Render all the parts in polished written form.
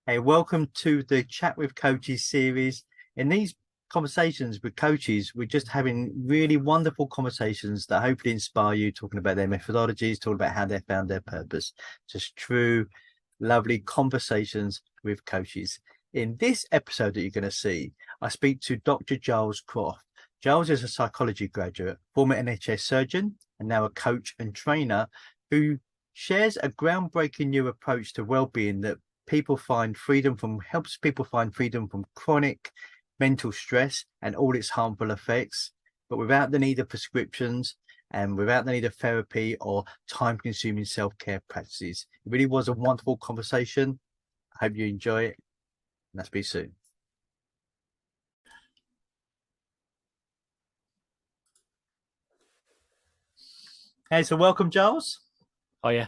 Hey, welcome to the Chat with Coaches series. In these conversations with coaches, we're just having really wonderful conversations that hopefully inspire you, talking about their methodologies, talking about how they found their purpose. Just true, lovely conversations with coaches. In this episode that you're going to see, I speak to Dr. Giles Croft. Giles is a psychology graduate, former NHS surgeon, and now a coach and trainer who shares a groundbreaking new approach to well-being that helps people find freedom from chronic mental stress and all its harmful effects, but without the need of prescriptions and without the need of therapy or time-consuming self-care practices. It really was a wonderful conversation. I hope you enjoy it. And I'll speak soon. Hey, so welcome, Giles. Oh yeah,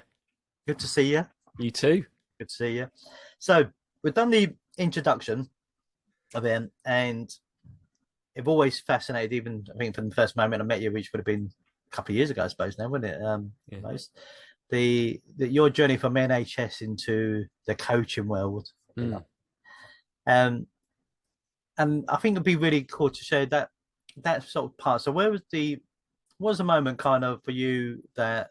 Good to see you. you too. Good to see you. So we've done the introduction of him, and it always fascinated, even I think from the first moment I met you, which would have been a couple of years ago, I suppose now, wouldn't it? Yeah. Most your journey from NHS into the coaching world, you know. Um, and I think it'd be really cool to share that sort of part. So what was the moment kind of for you that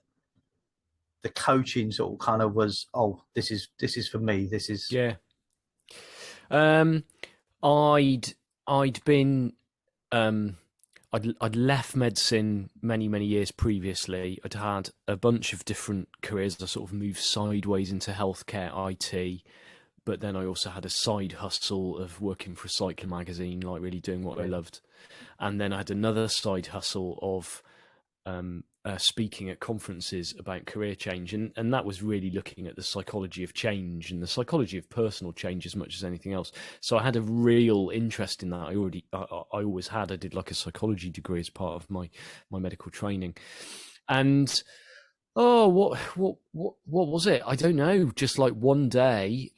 the coaching sort of kind of was, oh, this is for me. This is Yeah. Um, I'd been I'd left medicine many years previously. I'd had a bunch of different careers. I sort of moved sideways into healthcare, IT, but then I also had a side hustle of working for a cycling magazine, like really doing what I loved. And then I had another side hustle of speaking at conferences about career change, and that was really looking at the psychology of change and the psychology of personal change as much as anything else. So I had a real interest in that. I always had. I did like a psychology degree as part of my medical training, and what was it? I don't know. Just like one day,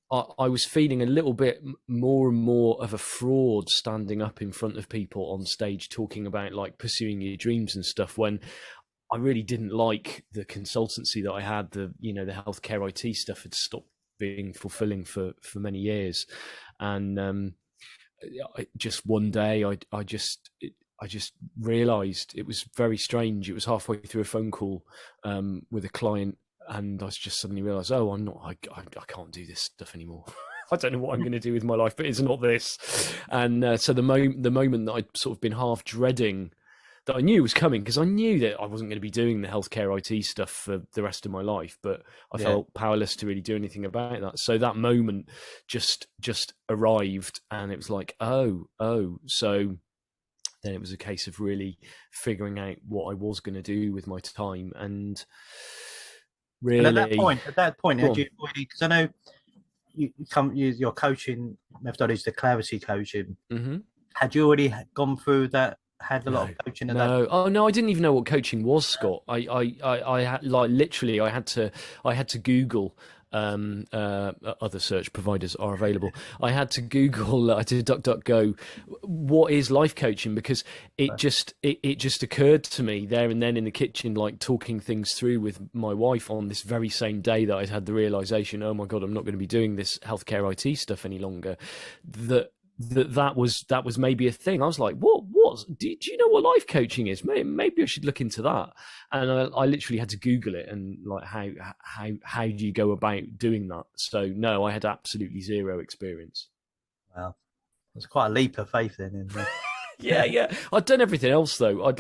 I was feeling a little bit more and more of a fraud standing up in front of people on stage talking about like pursuing your dreams and stuff, when I really didn't like the consultancy that I had. The healthcare IT stuff had stopped being fulfilling for many years, and just one day I just realized it was very strange. It was halfway through a phone call with a client, and I just suddenly realized, oh, I can't do this stuff anymore. I don't know what I'm going to do with my life, but it's not this. And so the moment that I'd sort of been half dreading, that I knew was coming, because I knew that I wasn't going to be doing the healthcare IT stuff for the rest of my life, but I felt powerless to really do anything about that. So that moment just arrived, and it was like, oh. So then it was a case of really figuring out what I was going to do with my time. And really, and at that point, go had on. you already? Because I know your coaching methodology, the clarity coaching. Mm-hmm. Had you already gone through that? Had a lot No, of coaching at that no. point? Oh no, I didn't even know what coaching was, Scott. I had, like, literally, I had to Google. Other search providers are available. I had to Google. I did DuckDuckGo. What is life coaching? Because it just occurred to me there and then in the kitchen, like talking things through with my wife on this very same day that I'd had the realization, oh my God, I'm not going to be doing this healthcare IT stuff any longer. That was maybe a thing. I was like, do you know what life coaching is? Maybe I should look into that. And I literally had to Google it, and like, how do you go about doing that? So no, I had absolutely zero experience. Wow, it's quite a leap of faith then. Yeah. I'd done everything else though. I'd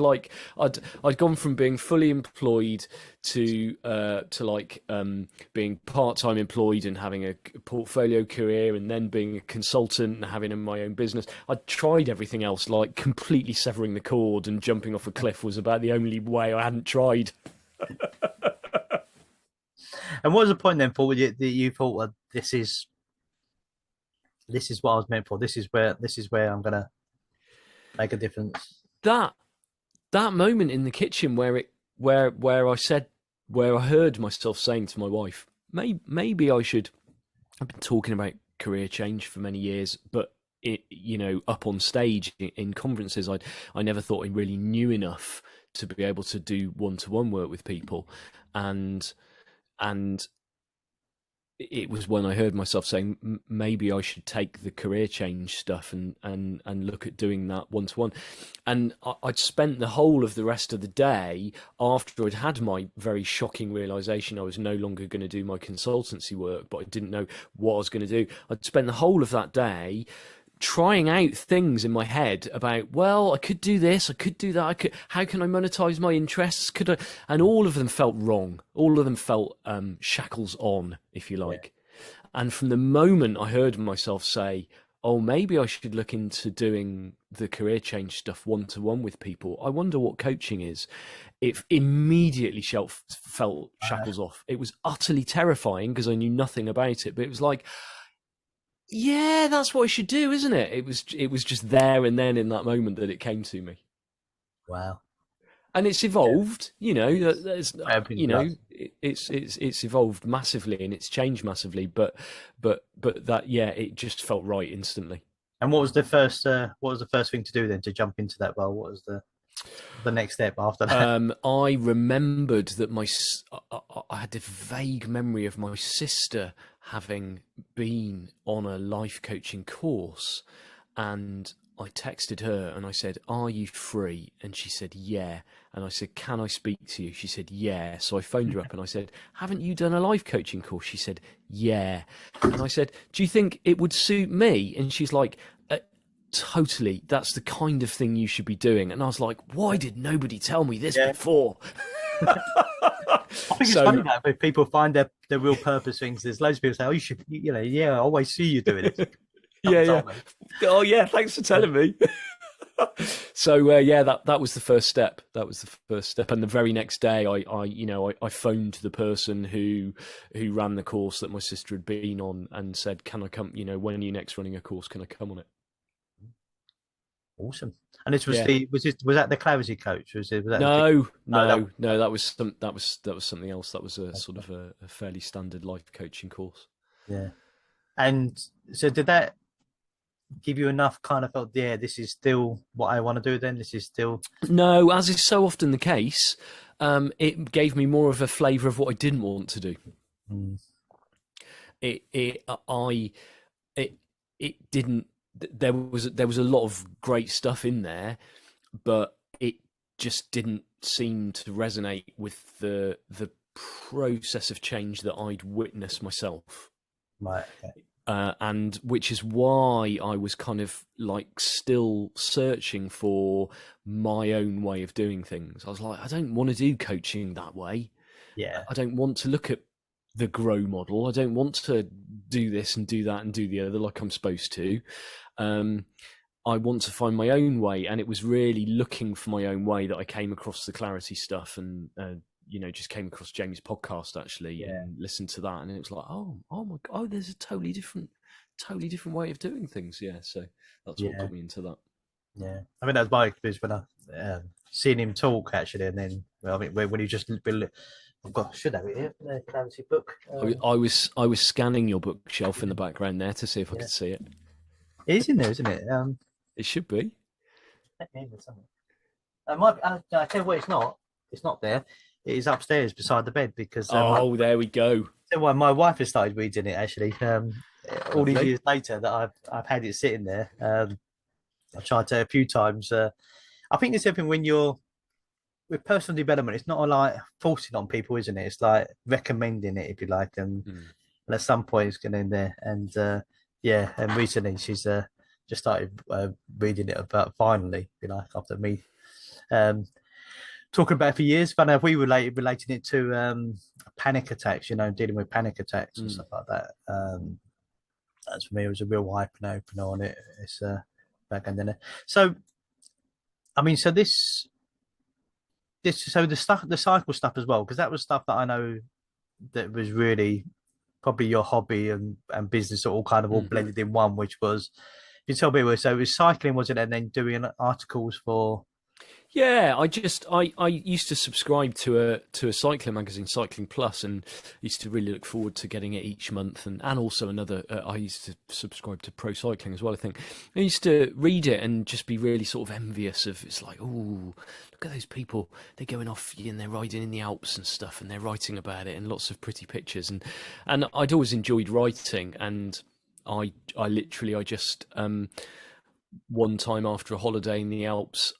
gone from being fully employed to like being part-time employed and having a portfolio career, and then being a consultant and having my own business. I'd tried everything else, like completely severing the cord and jumping off a cliff was about the only way I hadn't tried. And what was the point then for you that you thought, well, this is what I was meant for. This is where I'm gonna make a difference. That that moment in the kitchen where I heard myself saying to my wife, maybe I should. I've been talking about career change for many years, but up on stage in conferences, I never thought I really knew enough to be able to do one-to-one work with people, and and it was when I heard myself saying maybe I should take the career change stuff and look at doing that one to one. And I'd spent the whole of the rest of the day after I'd had my very shocking realization I was no longer going to do my consultancy work, but I didn't know what I was going to do. I'd spent the whole of that day trying out things in my head about, well, I could do this, I could do that, how can I monetize my interests, could I? And all of them felt wrong. All of them felt shackles on, if you like. And from the moment I heard myself say, oh, maybe I should look into doing the career change stuff one to one with people, I wonder what coaching is, it immediately felt shackles off. It was utterly terrifying because I knew nothing about it, but it was like, yeah, that's what I should do, isn't it? It was just there and then in that moment that it came to me. Wow. And it's evolved, you know. There's, you know, Does. it's evolved massively and it's changed massively. But that, yeah, it just felt right instantly. And what was the first thing to do then to jump into that role? What was the next step after that? I remembered that I had a vague memory of my sister having been on a life coaching course, and I texted her and I said, "Are you free?" And she said, "Yeah." And I said, "Can I speak to you?" She said, "Yeah." So I phoned her up and I said, "Haven't you done a life coaching course?" She said, "Yeah." And I said, "Do you think it would suit me?" And she's like, totally, that's the kind of thing you should be doing. And I was like, why did nobody tell me this before? I think it's funny that if people find their real purpose things, there's loads of people say, oh, you should, you know, yeah, I always see you doing it. Yeah. Oh yeah, thanks for telling me. So yeah, that was the first step. That was the first step. And the very next day I phoned the person who ran the course that my sister had been on and said, can I come, you know, when are you next running a course, can I come on it? Awesome. And this was was that the clarity coach? Was that no, that was something else. That was a sort of a fairly standard life coaching course. Yeah. And so did that give you enough kind of felt, yeah, this is still what I want to do then? This is still No, as is so often the case, it gave me more of a flavour of what I didn't want to do. It didn't. There was a lot of great stuff in there, but it just didn't seem to resonate with the process of change that I'd witnessed myself. Right. Okay. And which is why I was kind of like still searching for my own way of doing things. I was like, I don't want to do coaching that way. Yeah. I don't want to look at the grow model. I don't want to do this and do that and do the other like I'm supposed to. I want to find my own way, and it was really looking for my own way that I came across the clarity stuff, and just came across Jamie's podcast actually, and listened to that, and it was like, oh my god, there's a totally different way of doing things. Yeah, so that's what got me into that. Yeah, I mean that's my experience when I seen him talk actually, and then I mean when he just I've got should have it here the clarity book. I was scanning your bookshelf in the background there to see if I could see it. It is in there, isn't it? It should be. I tell you what, it's not. It's not there. It is upstairs beside the bed because. There we go. So my wife has started reading it actually. All these years later that I've had it sitting there. I've tried to a few times. I think it's something when you're with personal development. It's not like forcing on people, isn't it? It's like recommending it if you like, and at some point it's getting in there and. And recently she's just started reading it about finally, after me talking about it for years. But if we relating it to panic attacks, dealing with panic attacks and stuff like that. That's for me, it was a real eye-opener on it. It's back in there. So, I mean, so the cycle stuff as well, because that was stuff that I know that was really probably your hobby and business all kind of all blended in one, which was, you tell me, so it was cycling, wasn't it? And then doing articles for Yeah, I used to subscribe to a cycling magazine, Cycling Plus, and used to really look forward to getting it each month, and also another. I used to subscribe to Pro Cycling as well. I think I used to read it and just be really sort of envious of. It's like, oh, look at those people. They're going off and they're riding in the Alps and stuff, and they're writing about it and lots of pretty pictures. And I'd always enjoyed writing, and I literally I just one time after a holiday in the Alps,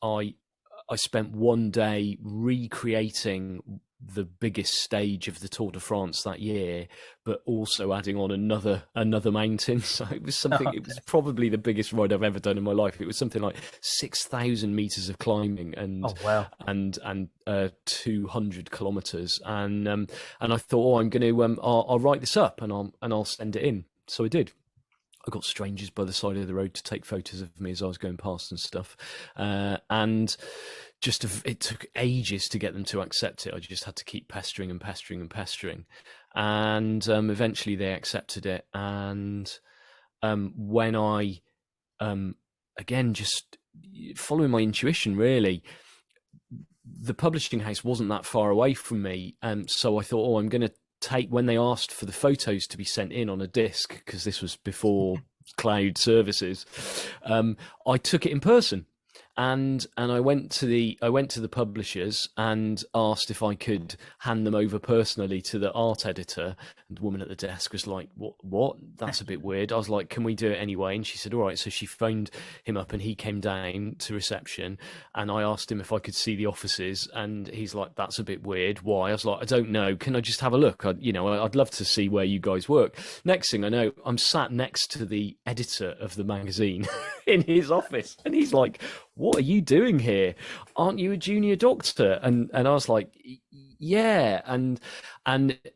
I spent one day recreating the biggest stage of the Tour de France that year, but also adding on another mountain. So it was something. It was probably the biggest ride I've ever done in my life. It was something like 6,000 meters of climbing Oh wow. and 200 kilometers. And I thought, oh, I'm going to I'll write this up and I'll send it in. So I did. I got strangers by the side of the road to take photos of me as I was going past and stuff, and it took ages to get them to accept it. I just had to keep pestering and pestering and pestering, and eventually they accepted it. And when I again just following my intuition, really, the publishing house wasn't that far away from me, so I thought, oh, I'm going to take, when they asked for the photos to be sent in on a disc, because this was before cloud services, I took it in person, and I went to the publishers and asked if I could hand them over personally to the art editor. And the woman at the desk was like, what? That's a bit weird. I was like, can we do it anyway? And she said, all right. So she phoned him up and he came down to reception, and I asked him if I could see the offices, and he's like, that's a bit weird. Why? I was like, I don't know. Can I just have a look? I'd love to see where you guys work. Next thing I know, I'm sat next to the editor of the magazine in his office, and he's like, what are you doing here? Aren't you a junior doctor? And I was like, yeah. And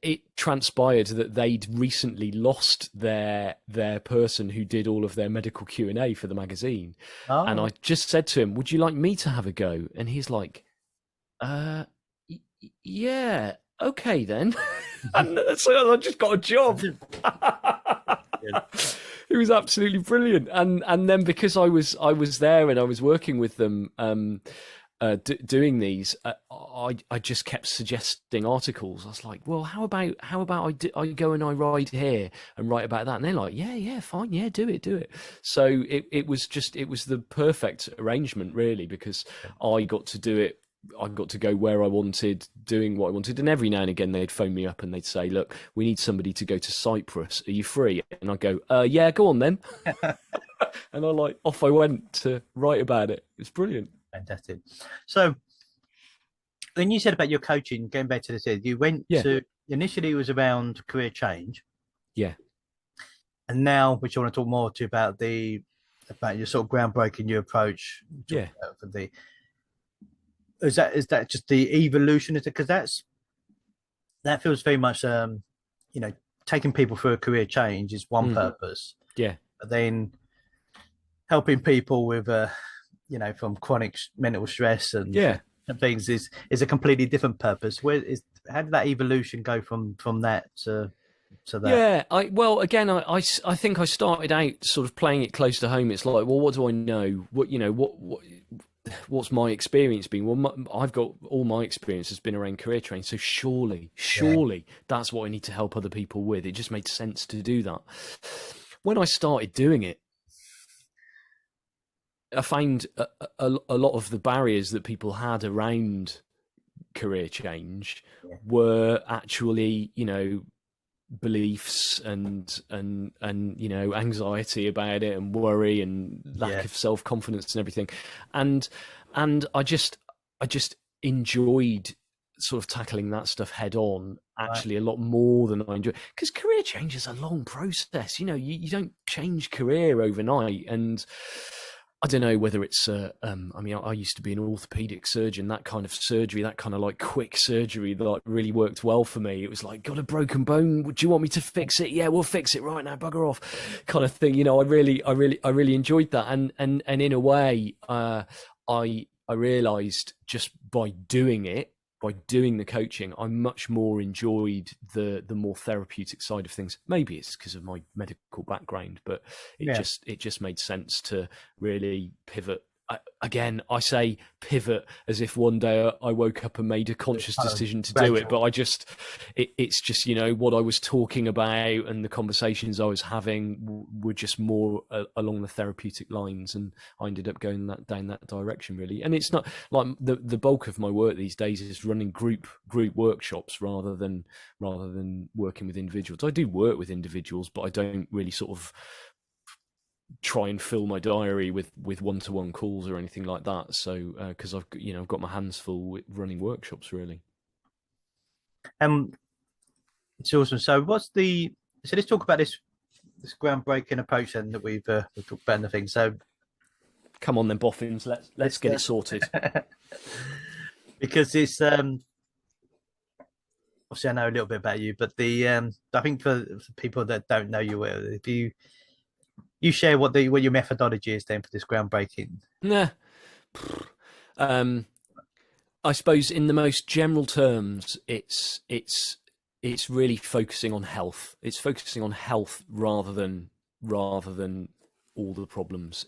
it transpired that they'd recently lost their person who did all of their medical Q&A for the magazine. Oh. And I just said to him, would you like me to have a go? And he's like, yeah, okay then. And so I just got a job. It was absolutely brilliant, and then because I was there and I was working with them, doing these, I just kept suggesting articles. I was like, well, how about I go and I ride here and write about that, and they're like, yeah, fine, yeah, do it. So it was the perfect arrangement, really, because I got to do it. I got to go where I wanted, doing what I wanted, and every now and again they'd phone me up and they'd say, look, we need somebody to go to Cyprus, are you free? And I'd go, yeah, go on then. And off I went to write about it. It's brilliant. Fantastic. So when you said about your coaching, going back to the you went to, initially it was around career change. Yeah. And now, which I want to talk more to about your sort of groundbreaking new approach. Yeah. For the, is that just the evolution? Because that feels very much, taking people through a career change is one purpose. Yeah. But then helping people with, from chronic mental stress and things is a completely different purpose. How did that evolution go from that to that? Yeah, I think I started out sort of playing it close to home. It's like, well, what do I know? What's my experience been? Well, I've got all my experience has been around career training. So surely that's what I need to help other people with. It just made sense to do that. When I started doing it, I found a lot of the barriers that people had around career change were actually, beliefs and anxiety about it and worry and lack of self-confidence and everything. And I just enjoyed sort of tackling that stuff head on, actually, a lot more than I enjoy, because career change is a long process. You don't change career overnight. And I don't know whether it's, I used to be an orthopedic surgeon, that kind of surgery, that kind of like quick surgery that really worked well for me. It was like, got a broken bone, do you want me to fix it? Yeah, we'll fix it right now, bugger off, kind of thing. I really enjoyed that. And in a way, I realized just by doing the coaching, I much more enjoyed the more therapeutic side of things. Maybe it's because of my medical background, but it just made sense to really pivot again, I say pivot as if one day I woke up and made a conscious decision to do it, but it's just, you know, what I was talking about and the conversations I was having were just more along the therapeutic lines, and I ended up going down that direction, really. And it's not like the bulk of my work these days is running group workshops rather than working with individuals. I do work with individuals, but I don't really sort of try and fill my diary with one-to-one calls or anything like that. So because I've got my hands full with running workshops, really. It's awesome. So let's talk about this groundbreaking approach then that we've talked about in the thing. So come on then, boffins, let's get it sorted. Because it's obviously I know a little bit about you, but I think for people that don't know you well, if you share what your methodology is then for this groundbreaking. Yeah. I suppose in the most general terms, it's really focusing on health. It's focusing on health rather than all the problems.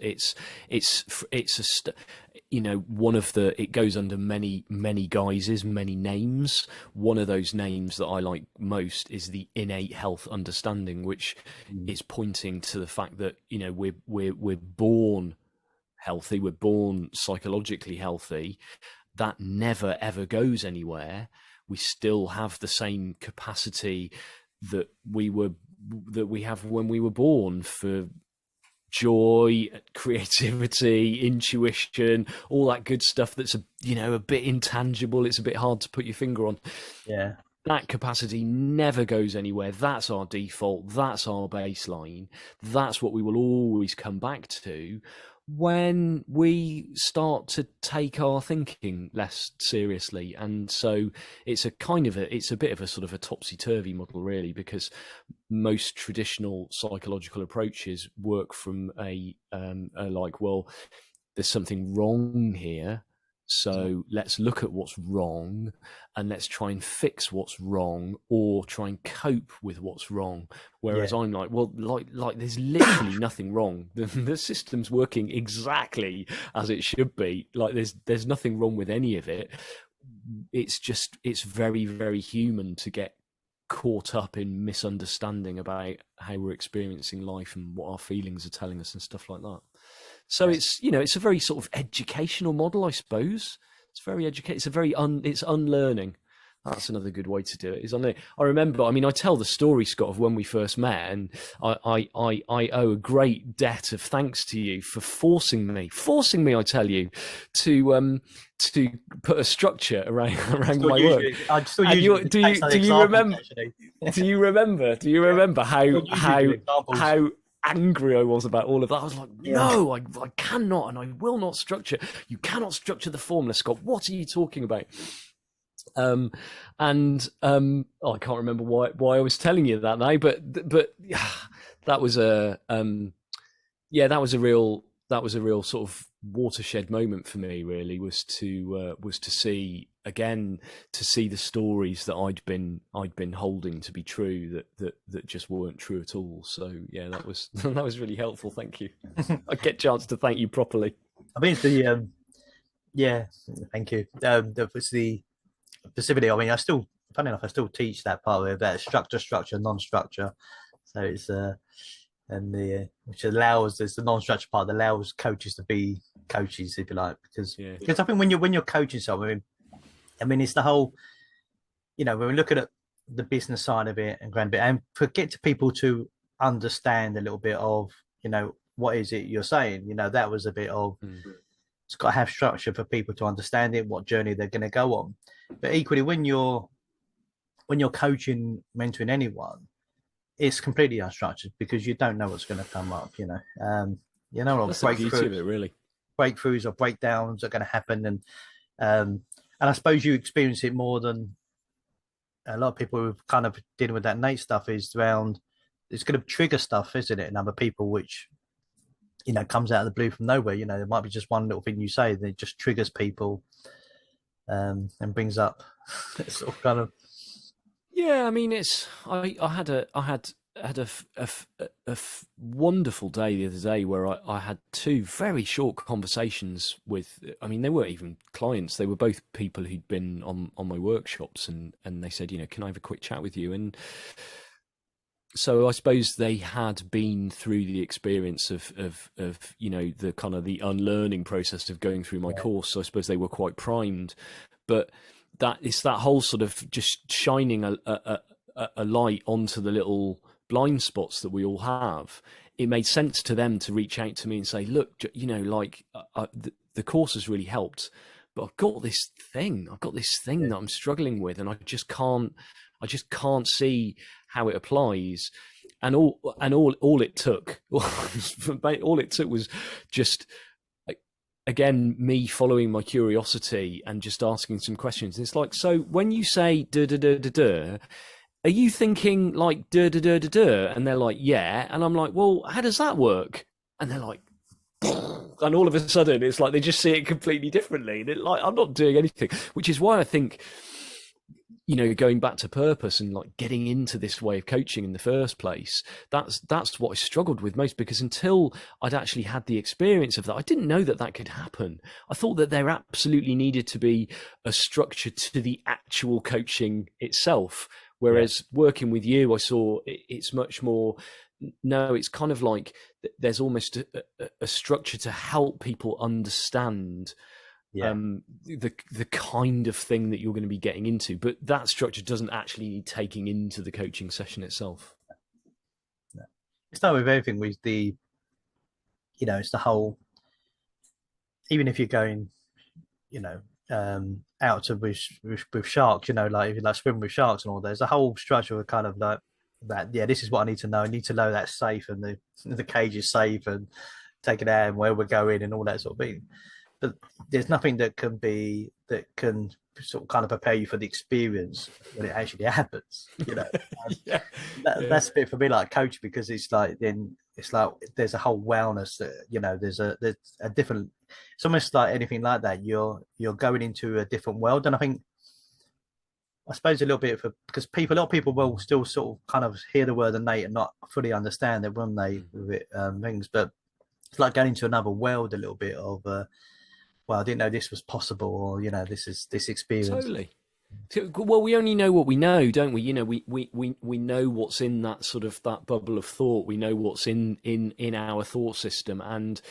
One of the, it goes under many guises, many names. One of those names that I like most is the innate health understanding, which is pointing to the fact that, you know, we're born healthy, we're born psychologically healthy. That never ever goes anywhere. We still have the same capacity that we have when we were born for joy, creativity, intuition, all that good stuff that's a bit intangible. It's a bit hard to put your finger on. Yeah. That capacity never goes anywhere. That's our default. That's our baseline. That's what we will always come back to when we start to take our thinking less seriously. And so it's a bit of a sort of a topsy-turvy model, really, because most traditional psychological approaches work from a well, there's something wrong here, so let's look at what's wrong and let's try and fix what's wrong, or try and cope with what's wrong. Whereas I'm like, well, like there's literally nothing wrong. The system's working exactly as it should be. Like there's nothing wrong with any of it. It's very, very human to get caught up in misunderstanding about how we're experiencing life and what our feelings are telling us and stuff like that. So it's a very sort of educational model, I suppose. It's very it's it's unlearning. That's another good way to do it. Is I remember. I mean, I tell the story, Scott, of when we first met, and I owe a great debt of thanks to you for forcing me. I tell you, to put a structure around my work. I still use do you remember? Do you remember how angry I was about all of that? I was like, no, I cannot and I will not structure. You cannot structure the formula, Scott. What are you talking about? I can't remember why I was telling you that now, but that was a real sort of watershed moment for me, really, was to see the stories that I'd been holding to be true that just weren't true at all. So yeah, that was that was really helpful. Thank you. I get a chance to thank you properly. I mean, it's the thank you. That was the specifically. I mean, funny enough, I still teach that part of it, about structure, non-structure. So it's which allows, there's the non-structure part that allows coaches to be coaches, if you like, because I think when you're coaching someone, I mean it's the whole, when we look at the business side of it and get to people to understand a little bit of, what is it you're saying, that was a bit of it's got to have structure for people to understand it, what journey they're going to go on. But equally, when you're coaching, mentoring anyone, it's completely unstructured because you don't know what's going to come up. That's the beauty of it, really. Breakthroughs or breakdowns are going to happen, and I suppose you experience it more than a lot of people who kind of dealing with that innate stuff. Is around, it's going to trigger stuff, isn't it, in other people, which comes out of the blue from nowhere. There might be just one little thing you say that just triggers people, and brings up sort of kind of. Yeah, I mean, I had had a wonderful day the other day where I had two very short conversations with, I mean, they weren't even clients. They were both people who'd been on my workshops, and they said, can I have a quick chat with you? And so I suppose they had been through the experience of the kind of the unlearning process of going through my course. So I suppose they were quite primed, but it's that whole sort of just shining a light onto the little blind spots that we all have. It made sense to them to reach out to me and say, look, the course has really helped, but I've got this thing that I'm struggling with, and I just can't see how it applies. And all it took was just, again, me following my curiosity and just asking some questions. It's like, so when you say da da da da da, are you thinking like da da da da da? And they're like, yeah. And I'm like, well, how does that work? And they're like, and all of a sudden it's like they just see it completely differently. And like, I'm not doing anything, which is why I think, going back to purpose and like getting into this way of coaching in the first place, that's what I struggled with most, because until I'd actually had the experience of that, I didn't know that could happen. I thought that there absolutely needed to be a structure to the actual coaching itself. Whereas working with you, I saw it's much more, no, it's kind of like there's almost a structure to help people understand the kind of thing that you're going to be getting into. But that structure doesn't actually need taking into the coaching session itself. No. It's not with everything with the, it's the whole, even if you're going, out to with sharks, like if you like swim with sharks and all, there's a whole structure of kind of like that. Yeah, this is what I need to know. I need to know that's safe and the cage is safe and take it out and where we're going and all that sort of thing. But there's nothing that can sort of kind of prepare you for the experience when it actually happens. That's a bit for me like coach, because it's like then it's like there's a whole wellness that there's a different. It's almost like anything like that. You're going into a different world, and I suppose a little bit because a lot of people will still sort of kind of hear the word innate and not fully understand it when they with it things, but it's like going into another world a little bit of. Well, I didn't know this was possible, or this experience. Totally. Well, we only know what we know, don't we? We know what's in that sort of that bubble of thought. We know what's in our thought system, and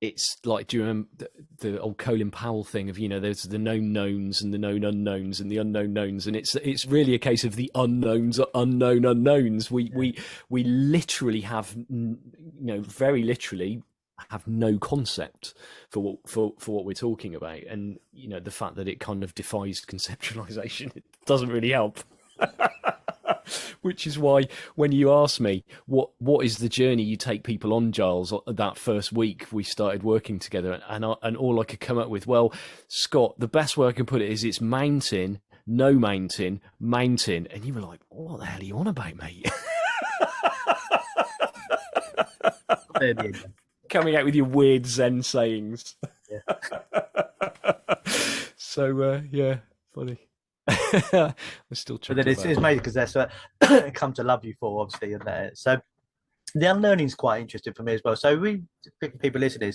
it's like, do you remember the old Colin Powell thing of there's the known knowns and the known unknowns and the unknown knowns, and it's really a case of the unknowns are unknown unknowns. We literally have very literally have no concept for what we're talking about, and the fact that it kind of defies conceptualization, it doesn't really help. Which is why when you ask me what is the journey you take people on, Giles, that first week we started working together, and all I could come up with, well, Scott, the best way I can put it is it's mountain, no mountain, mountain, and you were like, what the hell are you on about, mate? Coming out with your weird Zen sayings. So yeah, funny. We're still trying. But then it's made because that's what come to love you for, obviously, and that. So the unlearning is quite interesting for me as well. So people listening,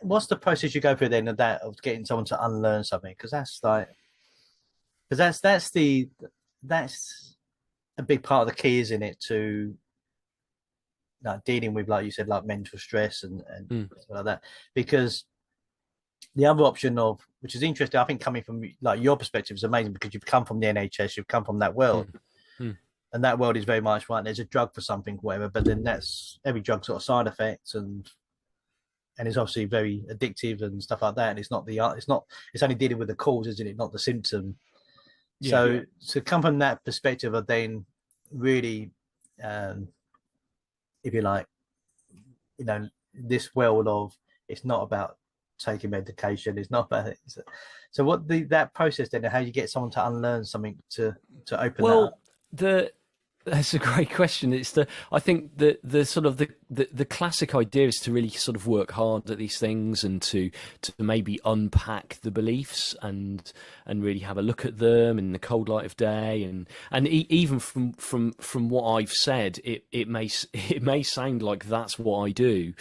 what's the process you go through then of getting someone to unlearn something? Because that's a big part of the key, isn't it, to like dealing with, like you said, like mental stress and stuff like that. Because the other option of, which is interesting, I think, coming from like your perspective is amazing, because you've come from the NHS, you've come from that world, and that world is very much right. There's a drug for something, whatever, but then that's every drug's got side effects and it's obviously very addictive and stuff like that. And it's only dealing with the cause, isn't it, not the symptom. So to come from that perspective of then really, if you like, this world of, it's not about taking medication, it's not about it. So what that process then, how you get someone to unlearn something to open that up? That's a great question. I think the sort of the classic idea is to really sort of work hard at these things and to maybe unpack the beliefs and really have a look at them in the cold light of day, and even from what I've said, it may sound like that's what I do,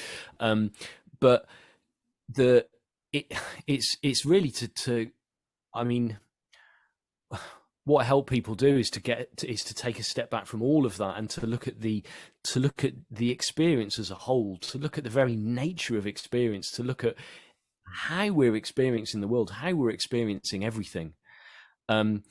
but the it it's really to I mean, what I help people do is to take a step back from all of that and to look at the experience as a whole, to look at the very nature of experience, to look at how we're experiencing the world, how we're experiencing everything. Um,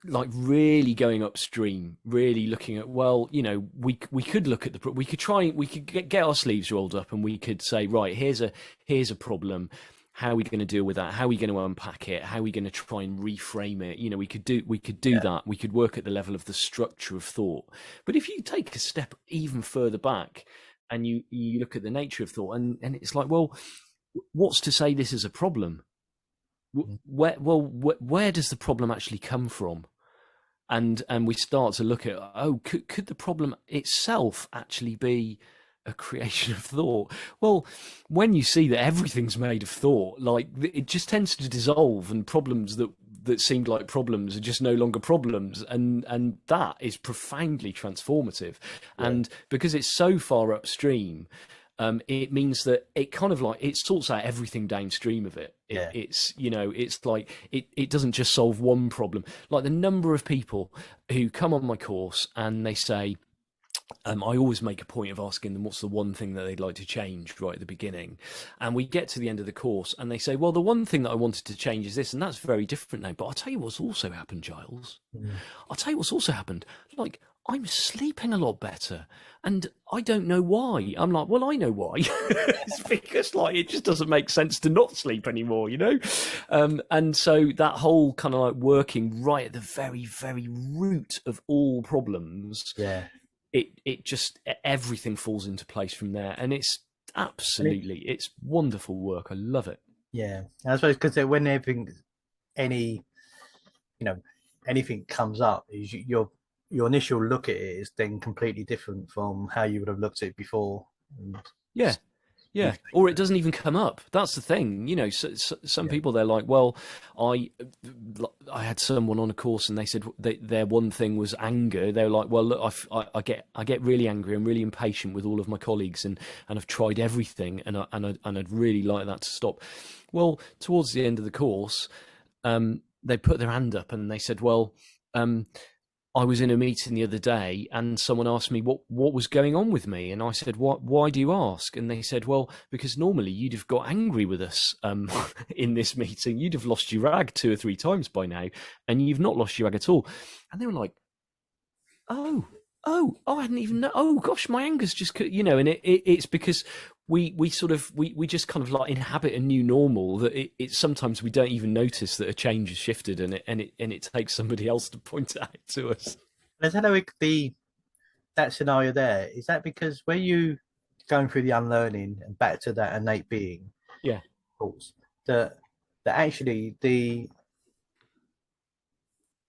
like really going upstream, really looking at, well, we could look at we could get our sleeves rolled up and we could say, right, here's a problem. How are we going to deal with that? How are we going to unpack it? How are we going to try and reframe it? We could do Yeah. that. We could work at the level of the structure of thought. But if you take a step even further back and you look at the nature of thought, and it's like, well, what's to say this is a problem? Where does the problem actually come from? And we start to look at, oh, could the problem itself actually be a creation of thought? Well, when you see that everything's made of thought, like it just tends to dissolve, and problems that seemed like problems are just no longer problems, and that is profoundly transformative. Yeah. And because it's so far upstream, it means that it kind of like it sorts out everything downstream of it. Yeah. It's like it doesn't just solve one problem. Like the number of people who come on my course and they say, I always make a point of asking them what's the one thing that they'd like to change right at the beginning. And we get to the end of the course and they say, well, the one thing that I wanted to change is this, and that's very different now. But I'll tell you what's also happened, Giles. I'll tell you what's also happened. Like, I'm sleeping a lot better, and I don't know why. I'm like, well, I know why. It's because like it just doesn't make sense to not sleep anymore, and so that whole kind of like working right at the very, very root of all problems, Yeah. it just everything falls into place from there, and it's And it, absolutely it's wonderful work. I love it. yeah. And I suppose because when any, you know, anything comes up, your initial look at it is then completely different from how you would have looked at it before. And Yeah. you Yeah, or it doesn't even come up. That's the thing, some yeah. people they're like, well, I had someone on a course and they said their one thing was anger. They were like, well, look, I get really angry. I'm really impatient with all of my colleagues, and I've tried everything, and I'd really like that to stop. Well, towards the end of the course, they put their hand up and they said, well, I was in a meeting the other day and someone asked me what was going on with me. And I said, why do you ask? And they said, well, because normally you'd have got angry with us in this meeting. You'd have lost your rag 2 or 3 times by now, and you've not lost your rag at all. And they were like, I hadn't even know. Oh gosh, my anger's just, and it's because we sort of we just kind of like inhabit a new normal that it sometimes we don't even notice that a change has shifted, and it takes somebody else to point it out to us. Is that like that scenario there? Is that because where you going through the unlearning and back to that innate being, Yeah, of course, that actually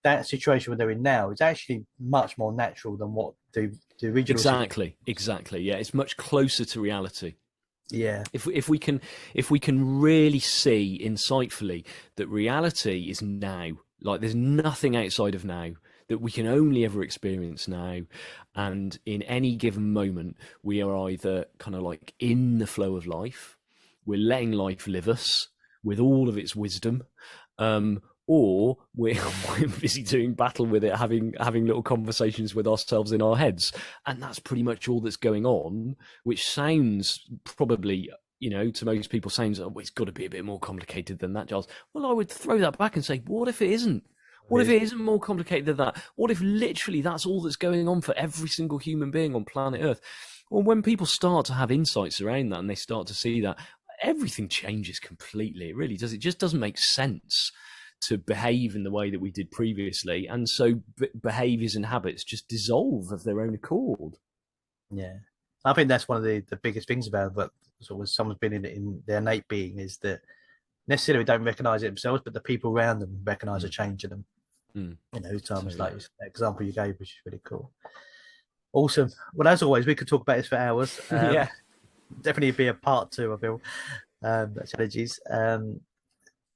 that situation where they're in now is actually much more natural than what the original situation. exactly. Yeah, it's much closer to reality. Yeah. If we can really see insightfully that reality is now, like there's nothing outside of now, that we can only ever experience now, and in any given moment we are either kind of like in the flow of life, we're letting life live us with all of its wisdom, or we're busy doing battle with it, having little conversations with ourselves in our heads, and that's pretty much all that's going on. Which sounds probably, to most people, sounds, oh, it's got to be a bit more complicated than that, Giles. Well, I would throw that back and say, what if it isn't? What if it isn't more complicated than that? What if literally that's all that's going on for every single human being on planet Earth? Well, when people start to have insights around that and they start to see that, everything changes completely. It really does. It just doesn't make sense to behave in the way that we did previously. And so behaviors and habits just dissolve of their own accord. Yeah. I think that's one of the biggest things about that sort of someone's been in their innate being is that necessarily don't recognize it themselves, but the people around them recognize a change in them. Mm, times like totally. that example you gave, which is really cool. Awesome. Well, as always, we could talk about this for hours. Yeah. Definitely be a part two, I feel. Strategies.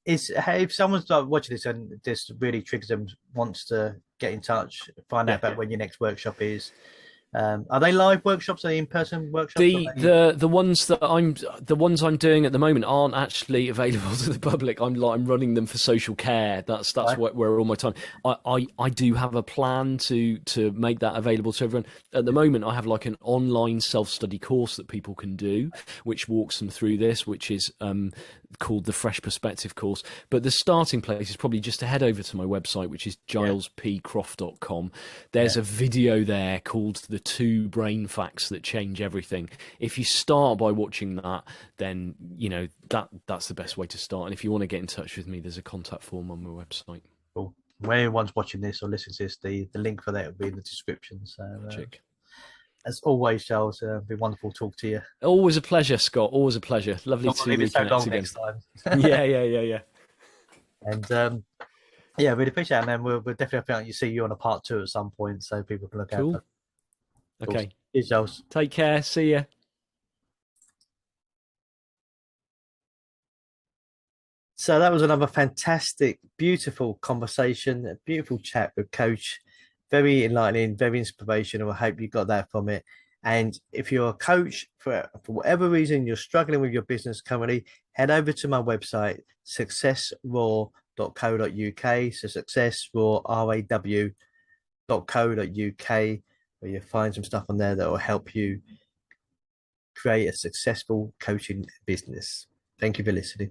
Is Hey, if someone's like watching this and this really triggers them, wants to get in touch, find out Yeah. about when your next workshop is. Are they live workshops? Are they in-person workshops? Or The they... the ones that I'm doing at the moment aren't actually available to the public. I'm running them for social care. That's Right. where all my time. I do have a plan to make that available to everyone. At the moment, I have like an online self-study course that people can do, which walks them through this, which is called the Fresh Perspective course. But the starting place is probably just to head over to my website, which is gilespcroft.com. There's a video there called The 2 Brain Facts That Change Everything. If you start by watching that, then that's the best way to start. And if you want to get in touch with me, there's a contact form on my website. Cool. When anyone's watching this or listening to this, the link for that will be in the description. So, as always, Giles, it'd be wonderful to talk to you. Always a pleasure, Scott. Always a pleasure. Lovely to Leave it so reconnect long again. next time. Yeah. And yeah, really appreciate it. And then we'll definitely see you on a part 2 at some point, so people can look out Cool. for. Okay. Cheers, Giles. Take care. See ya. So that was another fantastic, beautiful conversation, a beautiful chat with Coach. Very enlightening, very inspirational. I hope you got that from it. And if you're a coach, for whatever reason you're struggling with your business currently, head over to my website, successraw.co.uk. So successraw.co.uk, where you'll find some stuff on there that will help you create a successful coaching business. Thank you for listening.